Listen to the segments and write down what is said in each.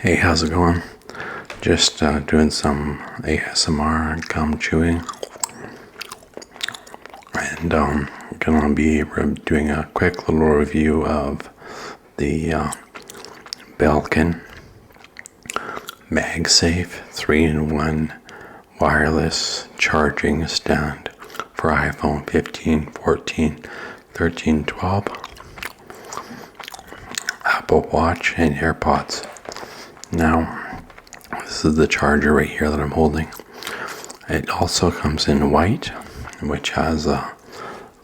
Hey, how's it going? Just doing some ASMR and gum chewing, and gonna be doing a quick little review of the Belkin MagSafe 3-in-1 wireless charging stand for iPhone 15, 14, 13, 12, Apple Watch, and AirPods. Now, this is the charger right here that I'm holding. It also comes in white, which has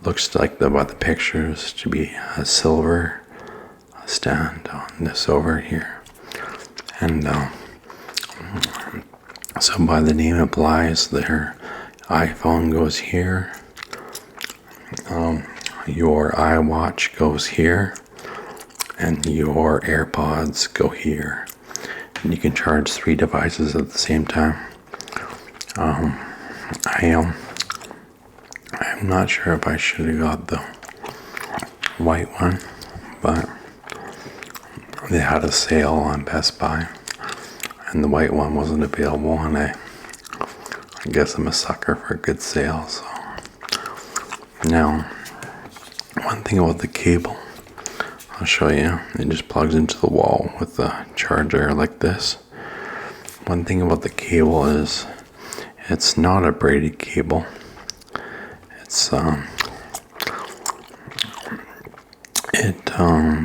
looks like what the pictures to be a silver stand on this over here. And so by the name implies, their iPhone goes here, your iWatch goes here, and your AirPods go here. And you can charge 3 devices at the same time. I'm not sure if I should have got the white one, but they had a sale on Best Buy, and the white one wasn't available, and I guess I'm a sucker for a good sale. So now, one thing about the cable, I'll show you. It just plugs into the wall with the charger like this. One thing about the cable is it's not a braided cable. It's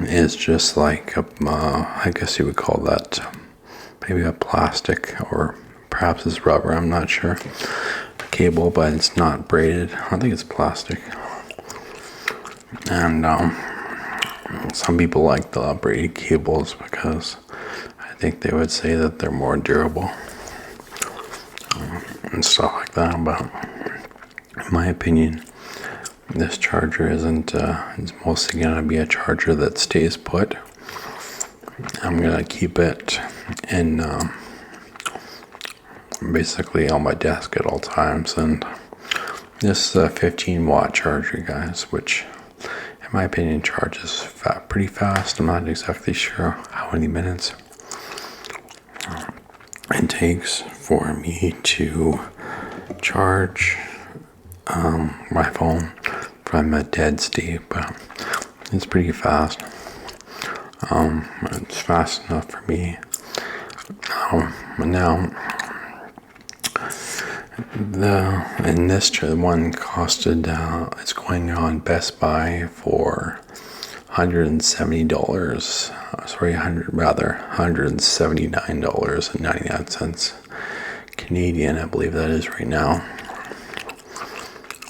is just like I guess you would call that maybe a plastic, or perhaps it's rubber. I'm not sure. Cable, but it's not braided. I think it's plastic. And some people like the braided cables because I think they would say that they're more durable and stuff like that. But in my opinion, this charger isn't. It's mostly going to be a charger that stays put. I'm going to keep it in basically on my desk at all times. And this is a 15-watt charger, guys, which in my opinion charges pretty fast. I'm not exactly sure how many minutes it takes for me to charge my phone from a dead state, but it's pretty fast. It's fast enough for me. Now, this one costed, it's going on Best Buy for $170. Sorry, $179.99 Canadian, I believe that is right now.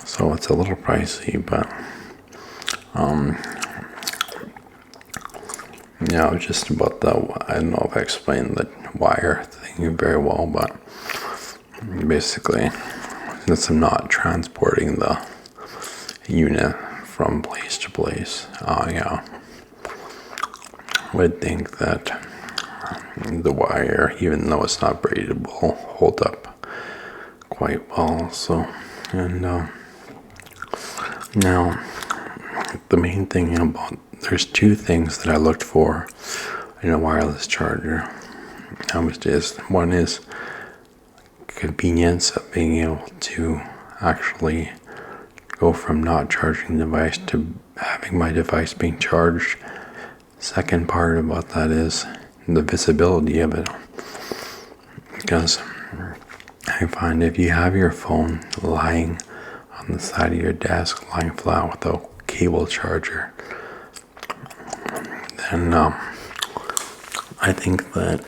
So it's a little pricey, but just about I don't know if I explained the wire thing very well, but basically, since I'm not transporting the unit from place to place, would think that the wire, even though it's not braided, will hold up quite well. So, and now the main thing about, there's two things that I looked for in a wireless charger. One is convenience of being able to actually go from not charging the device to having my device being charged. Second part about that is the visibility of it, because I find if you have your phone lying on the side of your desk, lying flat with a cable charger, then I think that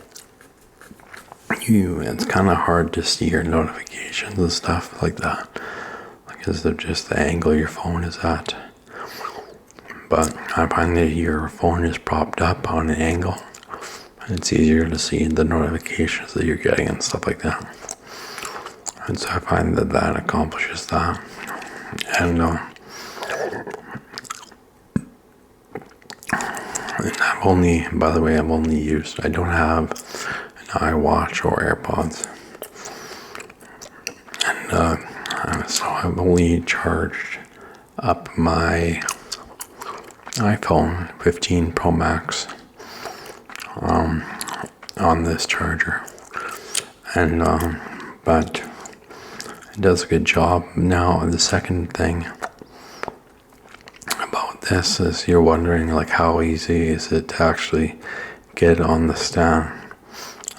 it's kind of hard to see your notifications and stuff like that, because of just the angle your phone is at. But I find that your phone is propped up on an angle, and it's easier to see the notifications that you're getting and stuff like that. And so I find that accomplishes that. And I've only used, I don't have an iWatch or AirPods. And so I've only charged up my iPhone 15 Pro Max on this charger, and but it does a good job. Now the second thing about this is you're wondering like how easy is it to actually get on the stand?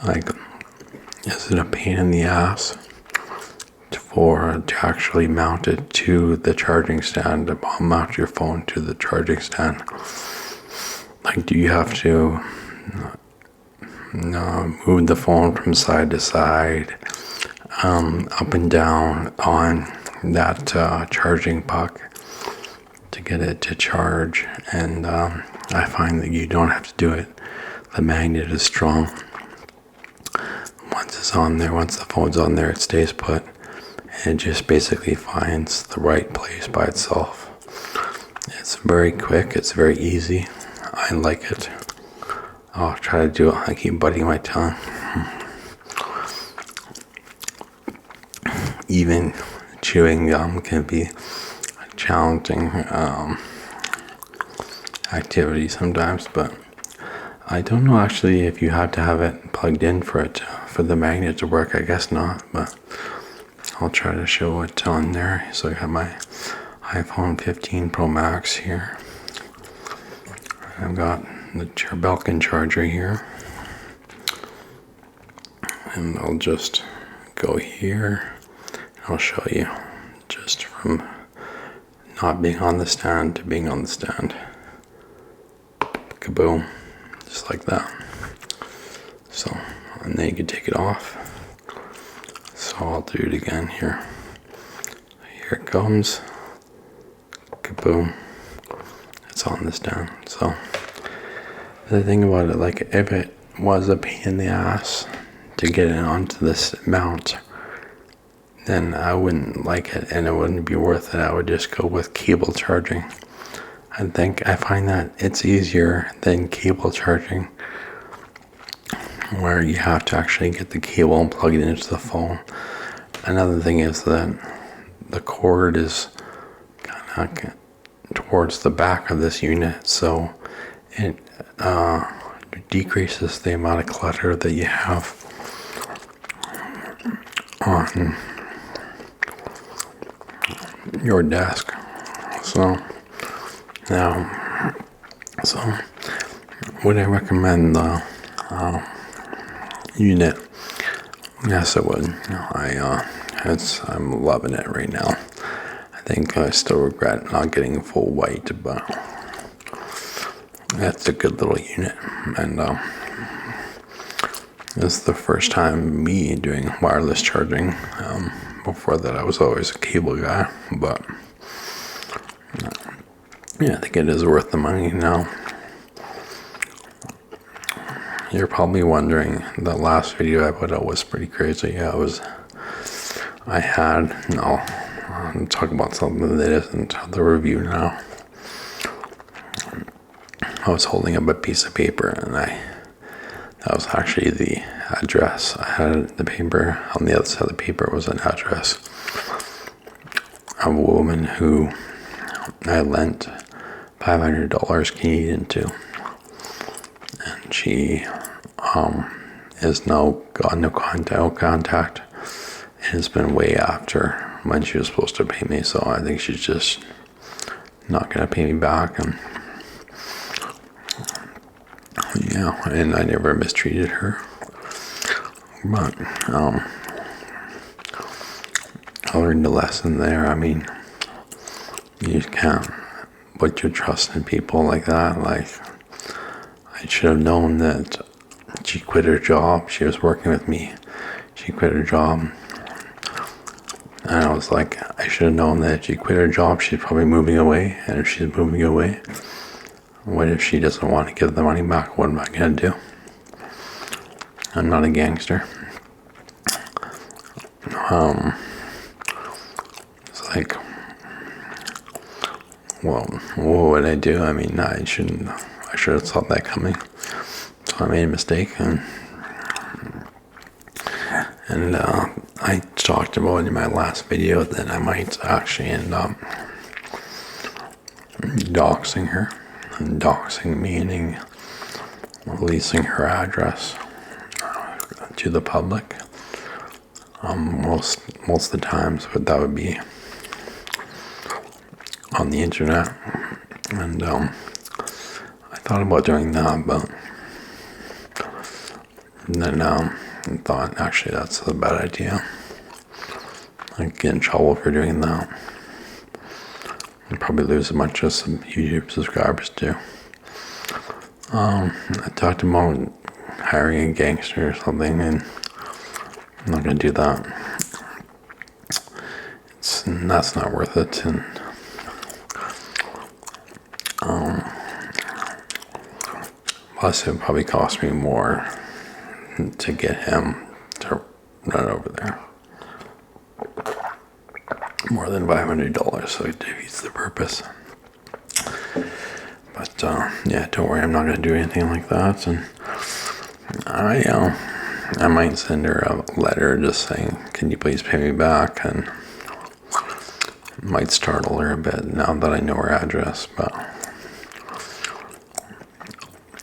Like, is it a pain in the ass to actually mount it to the charging stand, to mount your phone to the charging stand? Like, do you have to move the phone from side to side, up and down on that charging puck to get it to charge? And I find that you don't have to do it. The magnet is strong. Once it's on there, once the phone's on there, it stays put. And it just basically finds the right place by itself. It's very quick. It's very easy. I like it. I'll try to do it. I keep biting my tongue. Even chewing gum can be a challenging activity sometimes, but I don't know actually if you have to have it plugged in for the magnet to work. I guess not, but I'll try to show it on there. So I have my iPhone 15 Pro Max here. I've got the Belkin charger here, and I'll just go here. I'll show you just from not being on the stand to being on the stand. Kaboom, just like that. So, and then you can take it off. So I'll do it again here. Here it comes. Kaboom. It's on the stand. So the thing about it, like if it was a pain in the ass to get it onto this mount, then I wouldn't like it and it wouldn't be worth it. I would just go with cable charging. I find that it's easier than cable charging, where you have to actually get the cable and plug it into the phone. Another thing is that the cord is kind of towards the back of this unit, so it decreases the amount of clutter that you have on your desk. So now, would I recommend the unit? Yes, I would. I'm loving it right now. I think I still regret not getting full white, but that's a good little unit. And it's the first time me doing wireless charging. Before that, I was always a cable guy, but yeah, I think it is worth the money now. You're probably wondering, the last video I put out was pretty crazy. I'll talk about something that isn't the review now. I was holding up a piece of paper, and that was actually the address. I had the paper, on the other side of the paper was an address of a woman who I lent $500 Canadian to, and she has now got no contact, and it's been way after when she was supposed to pay me, so I think she's just not gonna pay me back. And yeah, and I never mistreated her, but I learned a lesson there. I mean, you can't put your trust in people like that. Like, I should have known that she quit her job. She was working with me. She quit her job. And I was like, I should have known that if she quit her job, she's probably moving away. And if she's moving away, what if she doesn't want to give the money back? What am I going to do? I'm not a gangster. It's like, well, what would I do? I mean, I should have thought that coming. So I made a mistake, and I talked about in my last video that I might actually end up doxing her. And doxing meaning releasing her address to the public. Most of the times, but that would be on the internet. And I thought about doing that, but then I thought actually that's a bad idea. I'd get in trouble for doing that. I'd probably lose as much as some YouTube subscribers do. I talked about hiring a gangster or something, and I'm not gonna do that. That's not worth it. And plus, it would probably cost me more to get him to run over there. More than $500, so it defeats the purpose. But yeah, don't worry, I'm not gonna do anything like that. And I might send her a letter just saying, "Can you please pay me back?" And might startle her a bit now that I know her address, but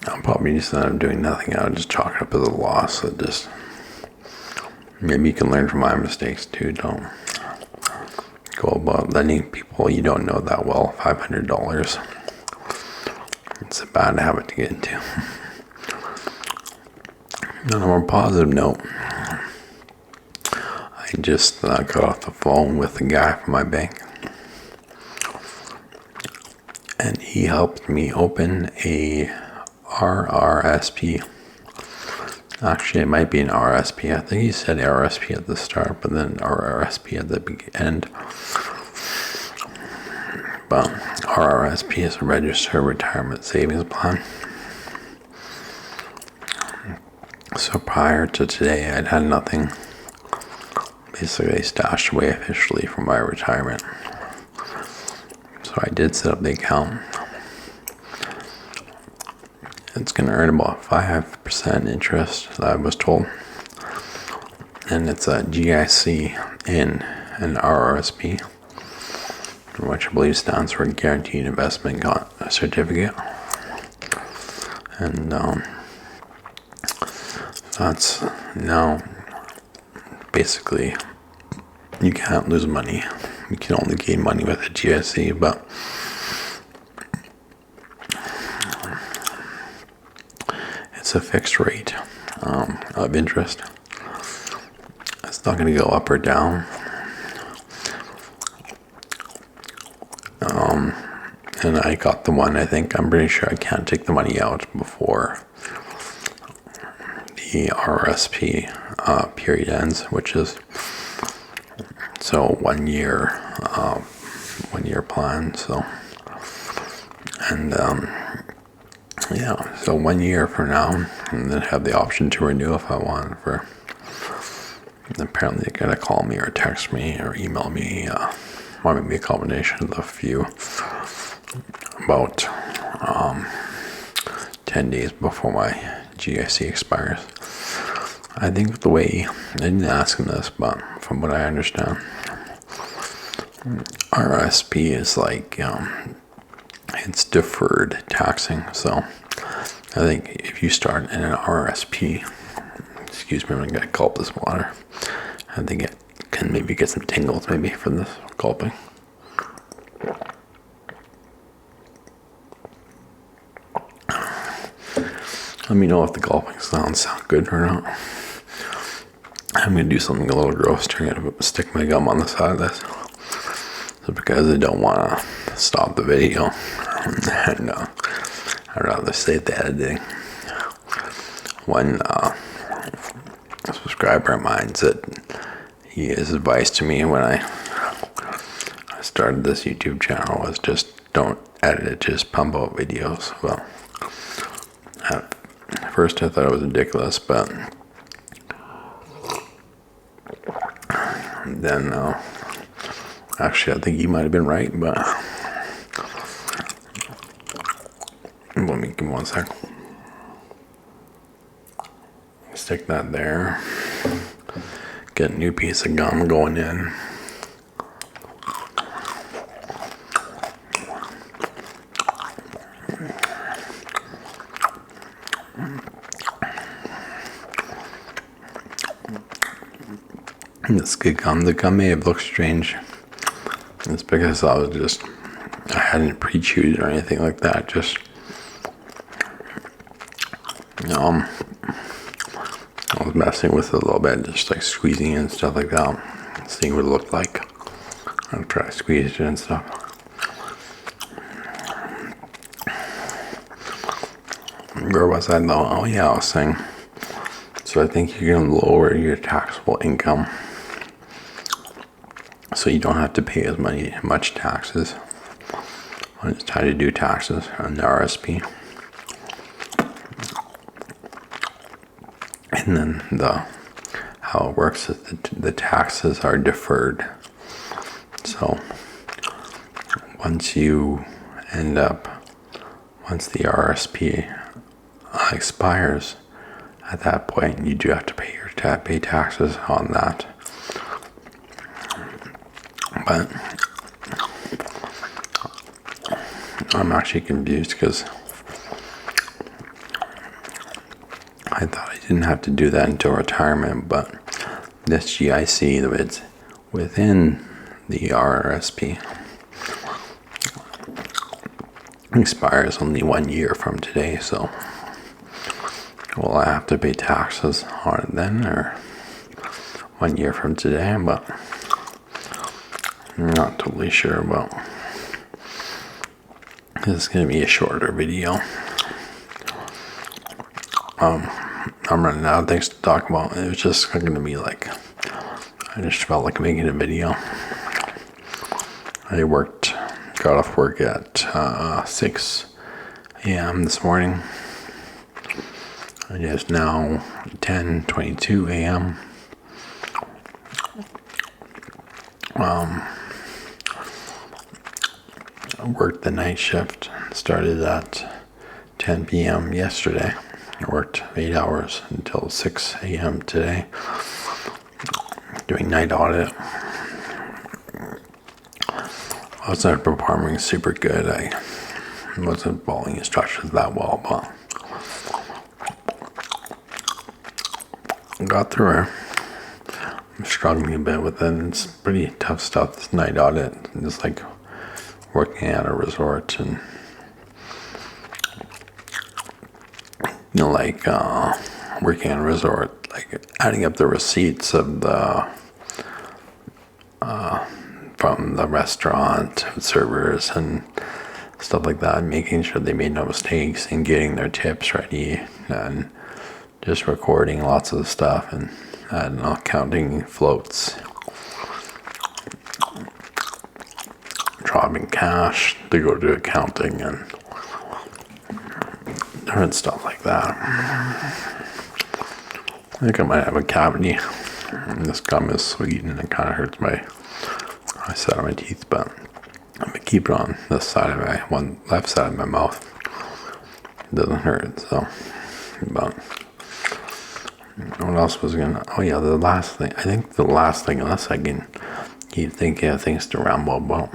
I'll probably just end up doing nothing. I'll just chalk it up as a loss. So just maybe you can learn from my mistakes too. Don't go about lending people you don't know that well $500. It's a bad habit to get into. On a more positive note, I just got off the phone with the guy from my bank, and he helped me open a RRSP. Actually, it might be an RSP. I think he said RSP at the start, but then RRSP at the end. But RRSP is a registered retirement savings plan. So prior to today, I'd had nothing basically stashed away officially for my retirement. So I did set up the account. It's going to earn about 5% interest, I was told. And it's a GIC in an RRSP, which I believe stands for Guaranteed Investment Certificate. And that's now basically you can't lose money. You can only gain money with a GIC, but it's a fixed rate of interest. It's not going to go up or down. And I got the one, I'm pretty sure I can't take the money out before the RSP period ends, which is so 1 year, 1 year plan. So, and yeah, so 1 year for now, and then have the option to renew if I want. For apparently, they're gonna call me or text me or email me, or maybe a combination of the few. About 10 days before my GIC expires. I think the way, I didn't ask him this, but from what I understand, RSP is like, it's deferred taxing. So I think if you start in an RSP, excuse me, I'm going to gulp this water. I think it can maybe get some tingles maybe from this gulping. Let me know if the gulping sounds sound good or not. I'm going to do something a little gross. I'm going to stick my gum on the side of this. So because I don't want to stop the video. And I'd rather save the editing. One subscriber of mine said his advice to me when I started this YouTube channel was just don't edit it, just pump out videos. Well, at first I thought it was ridiculous, but then actually I think he might have been right, but let me give me 1 sec. Stick that there. Get a new piece of gum going in. This good gum. The gum may have looked strange. It's because I hadn't pre-chewed or anything like that. Just, I was messing with it a little bit, just like squeezing it and stuff like that, seeing what it looked like. I'll try to squeeze it and stuff. Where was I though? Oh yeah, I was saying. So I think you're gonna lower your taxable income, so you don't have to pay as much taxes when it's time to do taxes on the RSP. And then how it works is the taxes are deferred. So once the RSP expires, at that point you do have to pay taxes on that. But I'm actually confused because I thought I didn't have to do that until retirement, but this GIC, it's within the RSP, expires only 1 year from today. So will I have to pay taxes on it then, or 1 year from today? But I'm not totally sure about. This is going to be a shorter video. I'm running out of things to talk about. It was just going to be like, I just felt like making a video. I got off work at 6 a.m. this morning. It is now 10:22 a.m. I worked the night shift. Started at 10 p.m. yesterday. I worked 8 hours until 6 a.m. today, doing night audit. I wasn't performing super good. I wasn't following instructions that well, but I got through it. I'm struggling a bit with it. It's pretty tough stuff, this night audit. It's like working at a resort and working at a resort, like adding up the receipts of from the restaurant servers and stuff like that, making sure they made no mistakes and getting their tips ready, and just recording lots of stuff and counting floats, dropping cash to go to accounting and different stuff like that. I think I might have a cavity. This gum is sweet and it kind of hurts my side of my teeth, but I'm gonna keep it on this side of left side of my mouth. It doesn't hurt. So, but what else was gonna? Oh yeah, the last thing. I think the last thing, unless I can keep thinking of things to ramble about.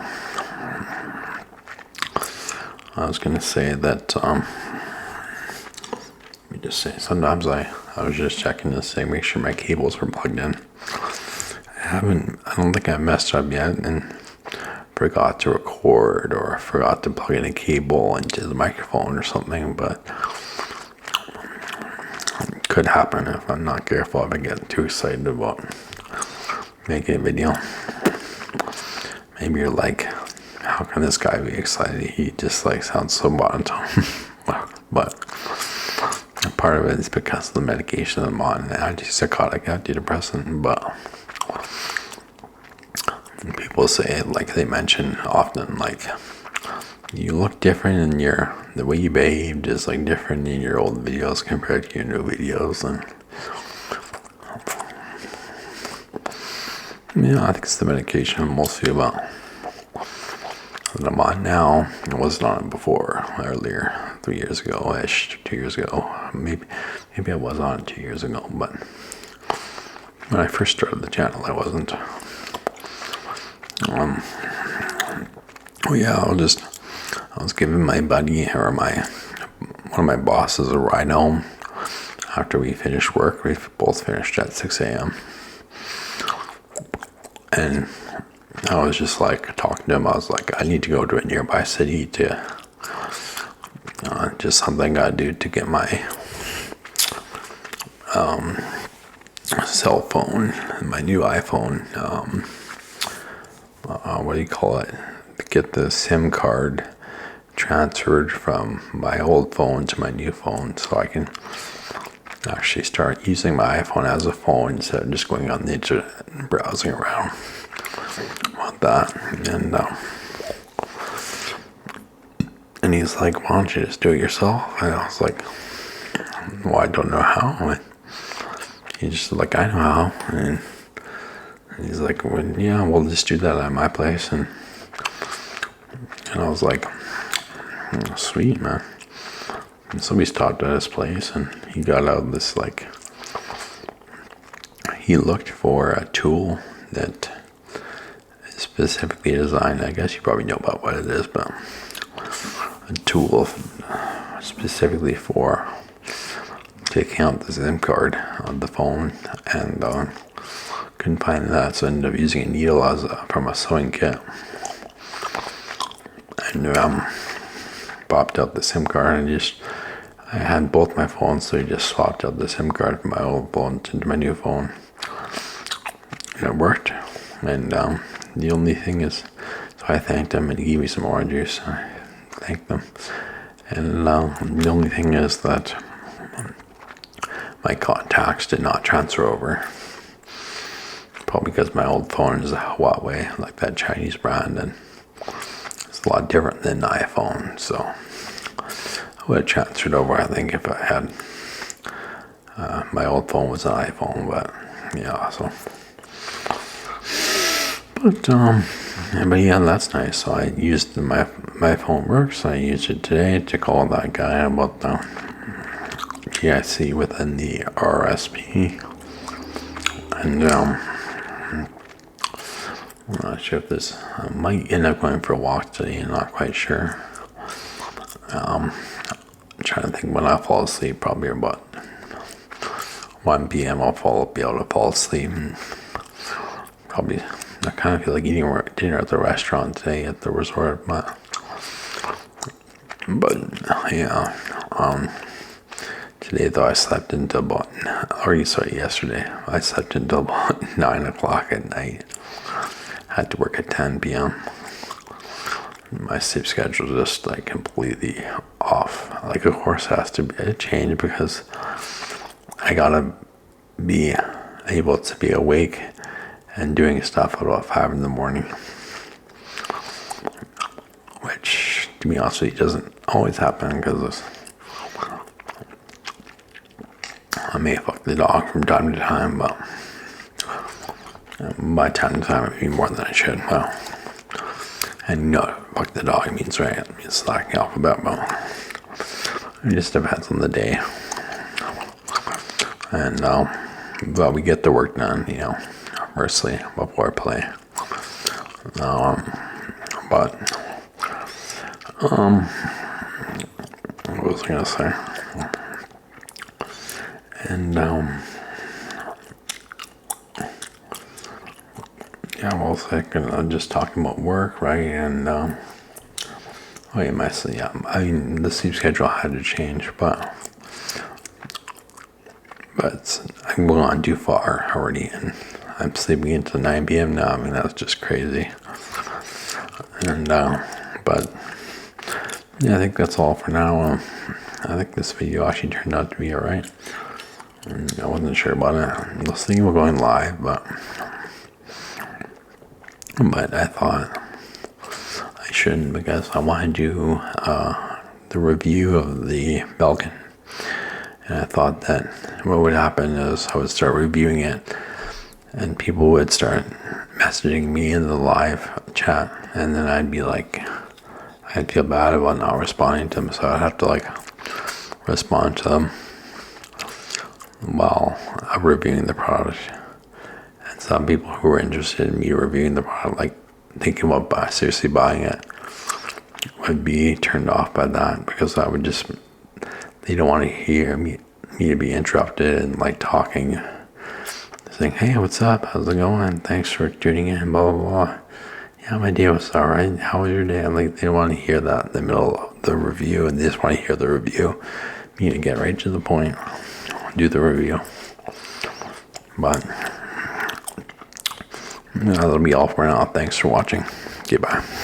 I was gonna say that. Let me just say. Sometimes I was just checking to say, make sure my cables were plugged in. I don't think I messed up yet and forgot to record or forgot to plug in a cable into the microphone or something, but it could happen if I'm not careful, if I get too excited about making a video. Maybe you're like, how can this guy be excited? He just sounds so monotone. But part of it is because of the medication I'm on, antipsychotic, antidepressant, but people say, they mention often, you look different and the way you behaved is different in your old videos compared to your new videos. And I think it's the medication I'm mostly about that I'm on now. I wasn't on it before, earlier, 3 years ago-ish, 2 years ago. Maybe I was on it 2 years ago, but when I first started the channel, I wasn't. I was giving my buddy or one of my bosses a ride home after we finished work. We both finished at 6 a.m. And I was just like talking to him. I was like, I need to go to a nearby city to just something I do to get my cell phone, my new iPhone. What do you call it? Get the SIM card transferred from my old phone to my new phone, so I can actually start using my iPhone as a phone instead of just going on the internet and browsing around. About that, and he's like, "Why don't you just do it yourself?" And I was like, "Well, I don't know how." And he's just like, "I know how," and he's like, "Well, yeah, we'll just do that at my place." And I was like, "Oh, sweet, man." And so we stopped at his place, and he got out this, like, he looked for a tool that is specifically designed. I guess you probably know about what it is, but a tool specifically for taking out the SIM card on the phone, and couldn't find that, so I ended up using a needle from a sewing kit, and popped out the SIM card, and I had both my phones, so I just swapped out the SIM card from my old phone into my new phone, and it worked. And the only thing is, so I thanked him, and he gave me some orange juice. I thanked them, and the only thing is that my contacts did not transfer over. Probably because my old phone is a Huawei, like that Chinese brand, and it's a lot different than an iPhone. So I would have transferred over, I think, if I had my old phone was an iPhone. But yeah, so. But yeah, that's nice. So I used my phone works. I used it today to call that guy about the GIC within the RSP, and I'm not sure if this I might end up going for a walk today. I'm not quite sure. I'm trying to think when I fall asleep. Probably about 1 p.m. I'll be able to fall asleep. And probably I kind of feel like eating dinner at the restaurant today at the resort, but yeah. Today though I slept until about, yesterday I slept until about 9 o'clock at night. Had to work at 10 p.m. My sleep schedule is just like completely off. Like, of course, it has to change because I gotta be able to be awake and doing stuff at about 5 in the morning, which, to be honest with you, doesn't always happen because I may fuck the dog from time to time, but by time to time it means more than I should. Well, and fuck the dog means right. It means slacking off a bit, but it just depends on the day. And but we get the work done, mostly before I play. But what was I gonna say? And yeah, well, second, I'm just talking about work, right? And the sleep schedule had to change, but I'm going on too far already, and I'm sleeping until 9 p.m. now. I mean, that's just crazy. And but yeah, I think that's all for now. I think this video actually turned out to be alright. I wasn't sure about it. I was thinking about going live, but I thought I shouldn't because I want to do the review of the Belkin. And I thought that what would happen is I would start reviewing it and people would start messaging me in the live chat, and then I'd be like, I'd feel bad about not responding to them, so I'd have to like respond to them while reviewing the product. And some people who were interested in me reviewing the product, like thinking about seriously buying it, would be turned off by that because they don't want to hear me to be interrupted and like talking. saying, hey, what's up? How's it going? Thanks for tuning in, blah, blah, blah. Yeah, my day was all right. How was your day? I'm like, they don't want to hear that in the middle of the review, and they just want to hear the review. You need to get right to the point. Do the review. But that'll be all for now. Thanks for watching. Goodbye.